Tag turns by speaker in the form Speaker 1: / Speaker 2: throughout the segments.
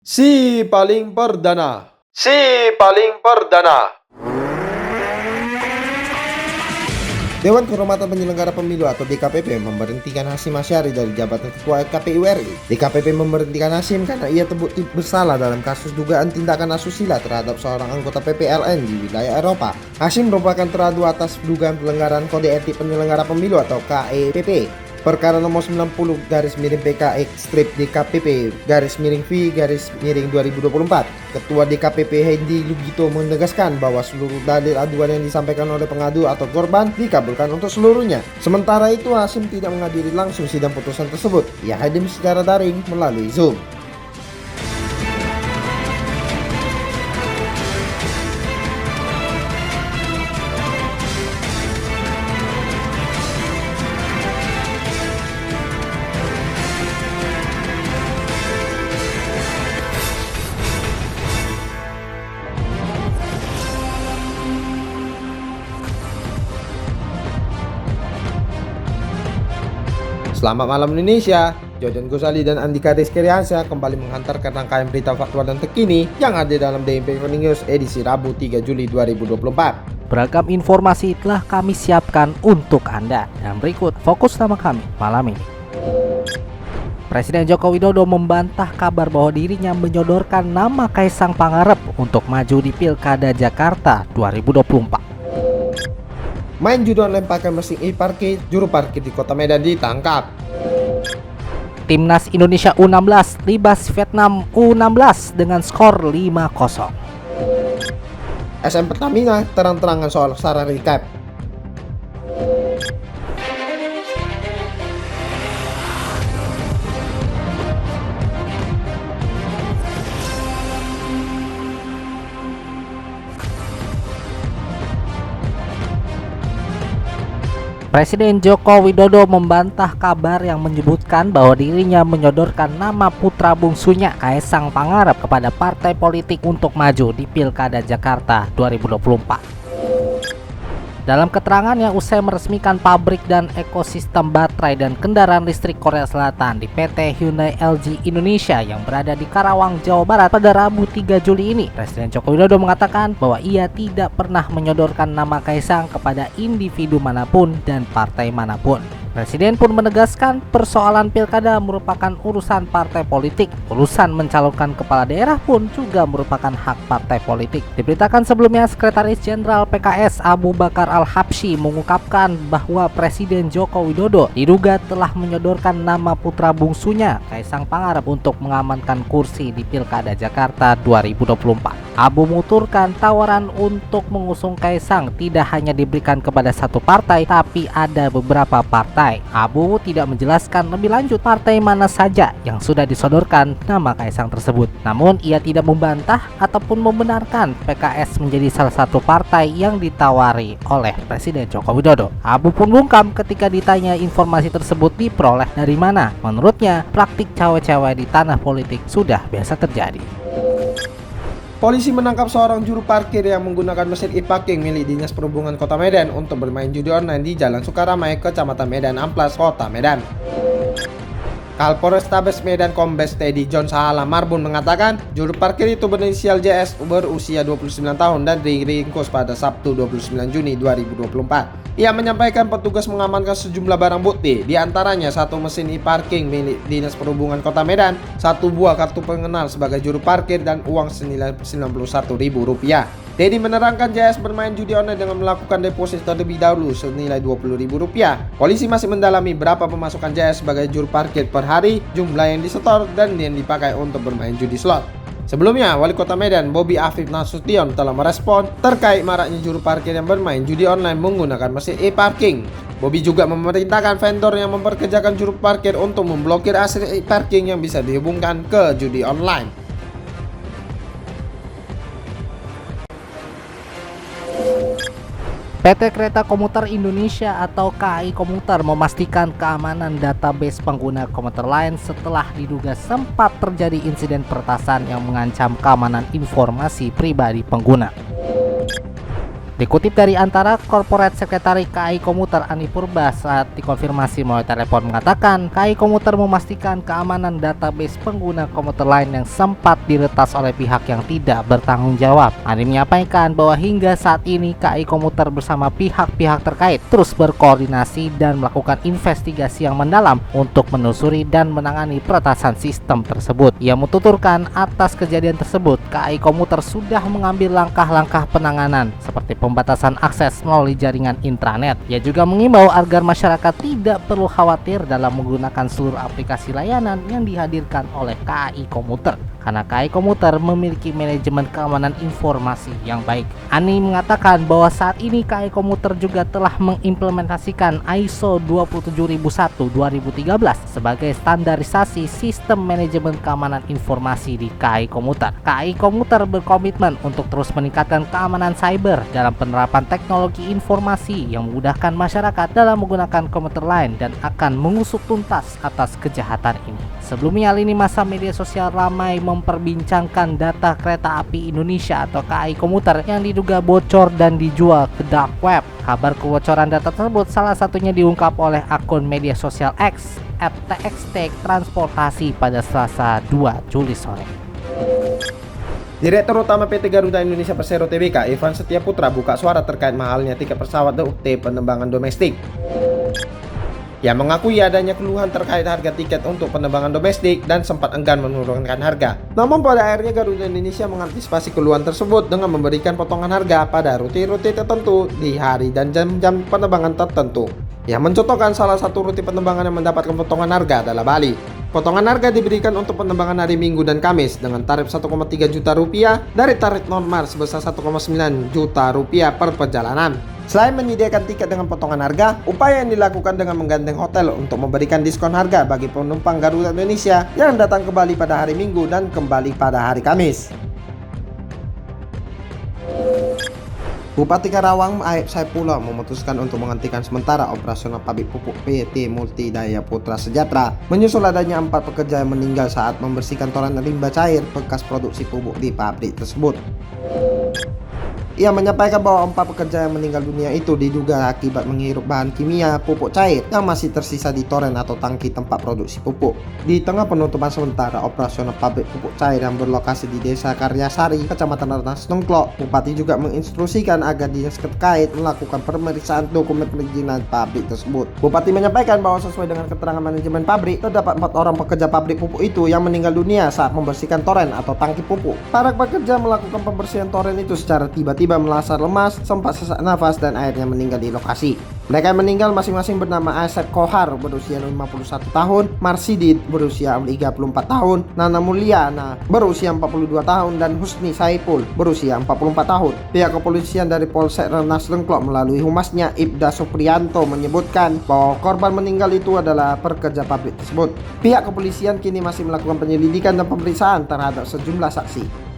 Speaker 1: Si paling perdana. Si paling perdana.
Speaker 2: Dewan Kehormatan Penyelenggara Pemilu atau DKPP memberhentikan Hasyim Asyari dari jabatan Ketua KPU RI. DKPP memberhentikan Hasyim karena ia terbukti bersalah dalam kasus dugaan tindakan asusila terhadap seorang anggota PPLN di wilayah Eropa. Hasyim merupakan teradu atas dugaan pelanggaran Kode Etik Penyelenggara Pemilu atau KEPP. Perkara nomor 90-PKX-DKPP-V-2024. Ketua DKPP Hendi Lugito menegaskan bahwa seluruh dalil aduan yang disampaikan oleh pengadu atau korban dikabulkan untuk seluruhnya. Sementara itu, Hasyim tidak menghadiri langsung sidang putusan tersebut. Ia hadir secara daring melalui Zoom. Selamat malam Indonesia, Jojon Gosali dan Andika Rizkyriansyah kembali menghantarkan rangkaian berita faktual dan terkini yang ada dalam DMP Morning News edisi Rabu 3 Juli 2024.
Speaker 3: Beragam informasi telah kami siapkan untuk Anda. Dan berikut fokus utama kami malam ini. Presiden Joko Widodo membantah kabar bahwa dirinya menyodorkan nama Kaisang Pangarep untuk maju di Pilkada Jakarta 2024.
Speaker 2: Main judi online pakai mesin e-parkir, juru parkir di Kota Medan ditangkap.
Speaker 3: Timnas Indonesia U16 libas Vietnam U16 dengan skor 5-0.
Speaker 2: SM Pertamina terang-terangan soal salary cap.
Speaker 3: Presiden Joko Widodo membantah kabar yang menyebutkan bahwa dirinya menyodorkan nama putra bungsunya Kaisang Pangarep kepada partai politik untuk maju di Pilkada Jakarta 2024. Dalam keterangannya usai meresmikan pabrik dan ekosistem baterai dan kendaraan listrik Korea Selatan di PT Hyundai LG Indonesia yang berada di Karawang, Jawa Barat pada Rabu 3 Juli ini, Presiden Joko Widodo mengatakan bahwa ia tidak pernah menyodorkan nama Kaisang kepada individu manapun dan partai manapun. Presiden pun menegaskan persoalan pilkada merupakan urusan partai politik. Urusan mencalonkan kepala daerah pun juga merupakan hak partai politik. Diberitakan sebelumnya, Sekretaris Jenderal PKS Abu Bakar Al-Habsyi mengungkapkan bahwa Presiden Joko Widodo diduga telah menyodorkan nama putra bungsunya Kaisang Pangarep untuk mengamankan kursi di Pilkada Jakarta 2024. Abu menuturkan tawaran untuk mengusung Kaisang tidak hanya diberikan kepada satu partai, tapi ada beberapa partai. Abu tidak menjelaskan lebih lanjut partai mana saja yang sudah disodorkan nama Kaisang tersebut. Namun ia tidak membantah ataupun membenarkan PKS menjadi salah satu partai yang ditawari oleh Presiden Joko Widodo. Abu pun bungkam ketika ditanya informasi tersebut diperoleh dari mana. Menurutnya, praktik cawe-cawe di tanah politik sudah biasa terjadi.
Speaker 2: Polisi menangkap seorang juru parkir yang menggunakan mesin e-parking milik Dinas Perhubungan Kota Medan untuk bermain judi online di Jalan Sukaramai, Kecamatan Medan Amplas, Kota Medan. Kapolrestabes Medan Kombes Teddy John Sahala Marbun mengatakan juru parkir itu berinisial JS berusia 29 tahun dan diringkus pada Sabtu 29 Juni 2024. Ia menyampaikan petugas mengamankan sejumlah barang bukti, diantaranya satu mesin e-parking milik Dinas Perhubungan Kota Medan, satu buah kartu pengenal sebagai juru parkir dan uang senilai Rp91.000. Teddy menerangkan JS bermain judi online dengan melakukan deposit terlebih dahulu senilai Rp20.000. Polisi masih mendalami berapa pemasukan JS sebagai juru parkir per hari, jumlah yang disetor, dan yang dipakai untuk bermain judi slot. Sebelumnya, Wali Kota Medan Bobi Afif Nasution telah merespon terkait maraknya juru parkir yang bermain judi online menggunakan mesin e-parking. Bobi juga memerintahkan vendor yang memperkerjakan juru parkir untuk memblokir akses e-parking yang bisa dihubungkan ke judi online.
Speaker 3: PT Kereta Komuter Indonesia atau KAI Komuter memastikan keamanan database pengguna komuter lain setelah diduga sempat terjadi insiden peretasan yang mengancam keamanan informasi pribadi pengguna. Dikutip dari antara Corporate Secretary KAI Komuter Ani Purba saat dikonfirmasi melalui telepon mengatakan KAI Komuter memastikan keamanan database pengguna komuter lain yang sempat diretas oleh pihak yang tidak bertanggung jawab. Ani menyampaikan bahwa hingga saat ini KAI Komuter bersama pihak-pihak terkait terus berkoordinasi dan melakukan investigasi yang mendalam untuk menelusuri dan menangani peretasan sistem tersebut. Ia menuturkan atas kejadian tersebut KAI Komuter sudah mengambil langkah-langkah penanganan seperti pembatasan akses melalui jaringan intranet. Ia juga mengimbau agar masyarakat tidak perlu khawatir dalam menggunakan seluruh aplikasi layanan yang dihadirkan oleh KAI Komuter, karena KAI Komuter memiliki manajemen keamanan informasi yang baik. Ani mengatakan bahwa saat ini KAI Komuter juga telah mengimplementasikan ISO 27001-2013 sebagai standarisasi sistem manajemen keamanan informasi di KAI Komuter. KAI Komuter berkomitmen untuk terus meningkatkan keamanan cyber dalam penerapan teknologi informasi yang memudahkan masyarakat dalam menggunakan komuter lain dan akan mengusut tuntas atas kejahatan ini. Sebelumnya, lini masa media sosial ramai memperbincangkan data kereta api Indonesia atau KAI Komuter yang diduga bocor dan dijual ke dark web. Kabar kebocoran data tersebut salah satunya diungkap oleh akun media sosial X @txt Transportasi pada Selasa 2 Juli sore.
Speaker 2: Direktur Utama PT Garuda Indonesia Persero Tbk, Irfan Setiaputra buka suara terkait mahalnya tiket pesawat DUT penerbangan domestik. Ia mengakui adanya keluhan terkait harga tiket untuk penerbangan domestik dan sempat enggan menurunkan harga. Namun pada akhirnya Garuda Indonesia mengantisipasi keluhan tersebut dengan memberikan potongan harga pada rute-rute tertentu di hari dan jam-jam penerbangan tertentu. Ia mencontohkan salah satu rute penerbangan yang mendapatkan potongan harga adalah Bali. Potongan harga diberikan untuk penerbangan hari Minggu dan Kamis dengan tarif 1,3 juta rupiah dari tarif normal sebesar 1,9 juta rupiah per perjalanan. Selain menyediakan tiket dengan potongan harga, upaya yang dilakukan dengan menggandeng hotel untuk memberikan diskon harga bagi penumpang Garuda Indonesia yang datang ke Bali pada hari Minggu dan kembali pada hari Kamis. Bupati Karawang Aib Saipullah memutuskan untuk menghentikan sementara operasional pabrik pupuk PT Multidaya Putra Sejahtera menyusul adanya 4 pekerja yang meninggal saat membersihkan toran limbah cair bekas produksi pupuk di pabrik tersebut. Ia menyampaikan bahwa 4 pekerja yang meninggal dunia itu diduga akibat menghirup bahan kimia pupuk cair yang masih tersisa di toren atau tangki tempat produksi pupuk. Di tengah penutupan sementara operasional pabrik pupuk cair yang berlokasi di Desa Karyasari, Kecamatan Rengas Dengklok, Bupati juga menginstruksikan agar dinas terkait melakukan pemeriksaan dokumen perizinan pabrik tersebut. Bupati menyampaikan bahwa sesuai dengan keterangan manajemen pabrik, terdapat 4 orang pekerja pabrik pupuk itu yang meninggal dunia saat membersihkan toren atau tangki pupuk. Para pekerja melakukan pembersihan toren itu secara tiba-tiba merasa lemas, sempat sesak nafas dan akhirnya meninggal di lokasi. Mereka yang meninggal masing-masing bernama Asep Kohar berusia 51 tahun, Marsidit berusia 34 tahun, Nana Mulyana berusia 42 tahun dan Husni Saipul berusia 44 tahun. Pihak kepolisian dari Polsek Rengas Dengklok melalui humasnya Ibda Supriyanto menyebutkan bahwa korban meninggal itu adalah pekerja pabrik tersebut. Pihak kepolisian kini masih melakukan penyelidikan dan pemeriksaan terhadap sejumlah saksi.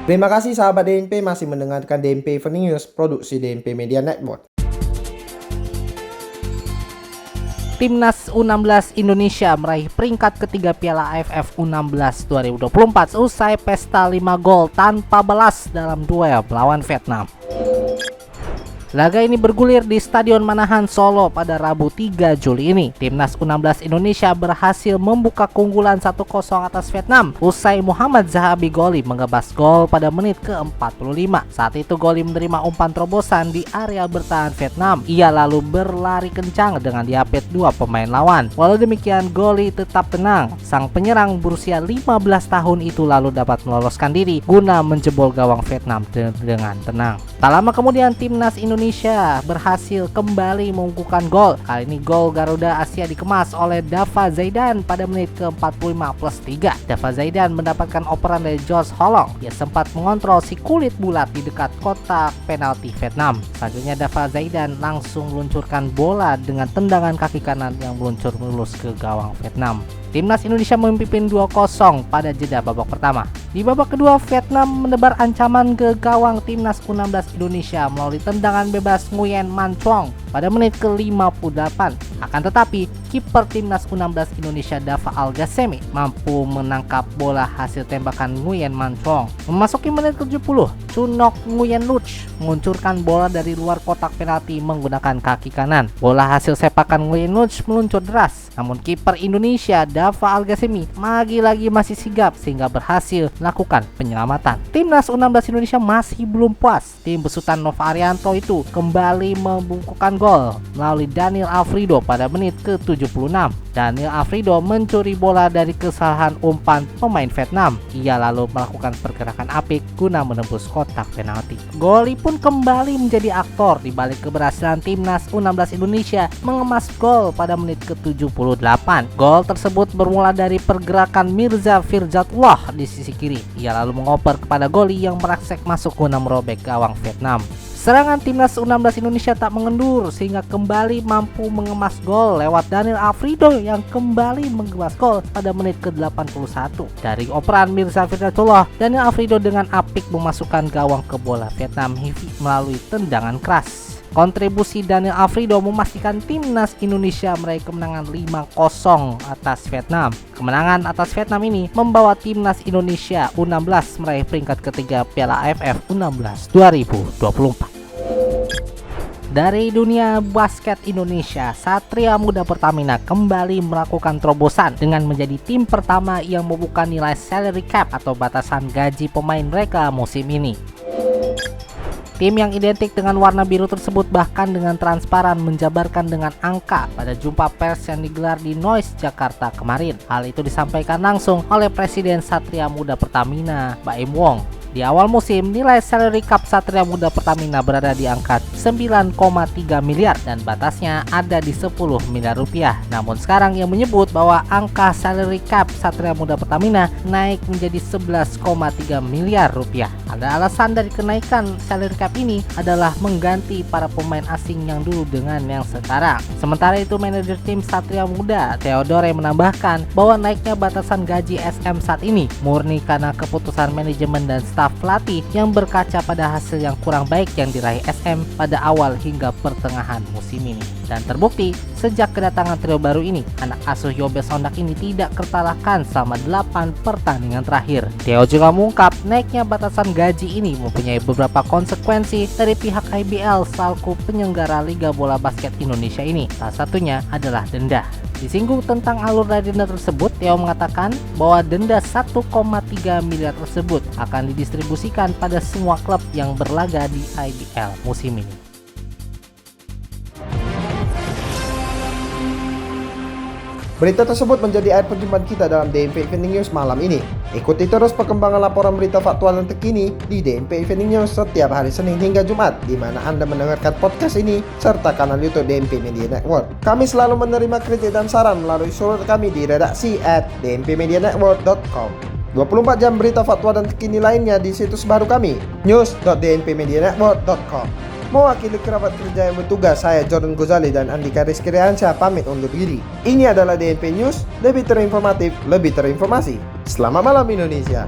Speaker 2: Terima kasih sahabat DNP masih mendengarkan DNP Evening News, produksi DNP Media Network.
Speaker 3: Timnas U16 Indonesia meraih peringkat ketiga Piala AFF U16 2024 usai pesta 5 gol tanpa balas dalam duel melawan Vietnam. Laga ini bergulir di Stadion Manahan Solo pada Rabu 3 Juli ini. Timnas U16 Indonesia berhasil membuka keunggulan 1-0 atas Vietnam usai Muhammad Zahabi Goli mengebas gol pada menit ke-45. Saat itu Goli menerima umpan terobosan di area bertahan Vietnam. Ia lalu berlari kencang dengan diapit 2 pemain lawan. Walau demikian, Goli tetap tenang. Sang penyerang berusia 15 tahun itu lalu dapat meloloskan diri guna menjebol gawang Vietnam dengan tenang. Tak lama kemudian Timnas Indonesia berhasil kembali mengukuhkan gol. Kali ini gol Garuda Asia dikemas oleh Dava Zaidan pada menit ke-45+3. Dava Zaidan mendapatkan operan dari George Holong. Ia sempat mengontrol si kulit bulat di dekat kotak penalti Vietnam. Selanjutnya Dava Zaidan langsung meluncurkan bola dengan tendangan kaki kanan yang meluncur mulus ke gawang Vietnam. Timnas Indonesia memimpin 2-0 pada jeda babak pertama. Di babak kedua, Vietnam menebar ancaman ke gawang Timnas U16 Indonesia melalui tendangan bebas Nguyen Man Chuong pada menit ke-58. Akan tetapi, kiper Timnas U16 Indonesia Dava Al-Ghassemi mampu menangkap bola hasil tembakan Nguyen Man Chuong. Memasuki menit ke-70, Chunok Nguyen Luch menguncurkan bola dari luar kotak penalti menggunakan kaki kanan. Bola hasil sepakan Nguyen Luch meluncur deras, namun kiper Indonesia Dava Al-Ghassemi lagi-lagi masih sigap sehingga berhasil melakukan penyelamatan. Timnas U16 Indonesia masih belum puas. Tim besutan Nova Arianto itu kembali membukukan gol melalui Daniel Alfredo pada menit ke-76. Daniel Alfredo mencuri bola dari kesalahan umpan pemain Vietnam. Ia lalu melakukan pergerakan apik guna menembus kotak penalti. Goli pun kembali menjadi aktor di balik keberhasilan Timnas U16 Indonesia mengemas gol pada menit ke-78. Gol tersebut bermula dari pergerakan Mirza Firjatullah di sisi kiri. Ia lalu mengoper kepada goli yang merangsek masuk guna merobek gawang Vietnam. Serangan Timnas U16 Indonesia tak mengendur sehingga kembali mampu mengemas gol lewat Daniel Alfredo yang kembali mengemas gol pada menit ke-81. Dari operan Mirza Firjatullah, Daniel Alfredo dengan apik memasukkan gawang ke bola Vietnam Hivi melalui tendangan keras. Kontribusi Daniel Alfredo memastikan Timnas Indonesia meraih kemenangan 5-0 atas Vietnam. Kemenangan atas Vietnam ini membawa Timnas Indonesia U16 meraih peringkat ketiga Piala AFF U16 2024. Dari dunia basket Indonesia, Satria Muda Pertamina kembali melakukan terobosan dengan menjadi tim pertama yang membuka nilai salary cap atau batasan gaji pemain mereka musim ini. Tim yang identik dengan warna biru tersebut bahkan dengan transparan menjabarkan dengan angka pada jumpa pers yang digelar di Noise Jakarta kemarin. Hal itu disampaikan langsung oleh Presiden Satria Muda Pertamina, Baim Wong. Di awal musim, nilai salary cap Satria Muda Pertamina berada di angka 9,3 miliar dan batasnya ada di 10 miliar rupiah. Namun sekarang ia menyebut bahwa angka salary cap Satria Muda Pertamina naik menjadi 11,3 miliar rupiah. Ada alasan dari kenaikan salary cap ini adalah mengganti para pemain asing yang dulu dengan yang sekarang. Sementara itu, manajer tim Satria Muda, Theodore, menambahkan bahwa naiknya batasan gaji SM saat ini murni karena keputusan manajemen dan staf pelatih yang berkaca pada hasil yang kurang baik yang diraih SM pada awal hingga pertengahan musim ini. Dan terbukti, sejak kedatangan trio baru ini, anak asuh Yobe Sondak ini tidak terkalahkan selama 8 pertandingan terakhir. Theo juga mengungkap naiknya batasan gaji ini mempunyai beberapa konsekuensi dari pihak IBL selaku penyelenggara Liga Bola Basket Indonesia ini. Salah satunya adalah denda. Disinggung tentang alur dari denda tersebut, Theo mengatakan bahwa denda 1,3 miliar tersebut akan didistribusikan pada semua klub yang berlaga di IBL musim ini.
Speaker 2: Berita tersebut menjadi akhir perjumpaan kita dalam DMP Evening News malam ini. Ikuti terus perkembangan laporan berita faktual dan terkini di DMP Evening News setiap hari Senin hingga Jumat, di mana Anda mendengarkan podcast ini, serta kanal YouTube DMP Media Network. Kami selalu menerima kritik dan saran melalui surat kami di redaksi @dmpmedianetwork.com. 24 jam berita faktual dan terkini lainnya di situs baru kami, news.dmpmedianetwork.com. Mewakili kerabat kerja yang bertugas, saya Jordan Gozali dan Andika Rizky Riansyah pamit undur diri. Ini adalah DMP News, lebih terinformatif, lebih terinformasi. Selamat malam Indonesia.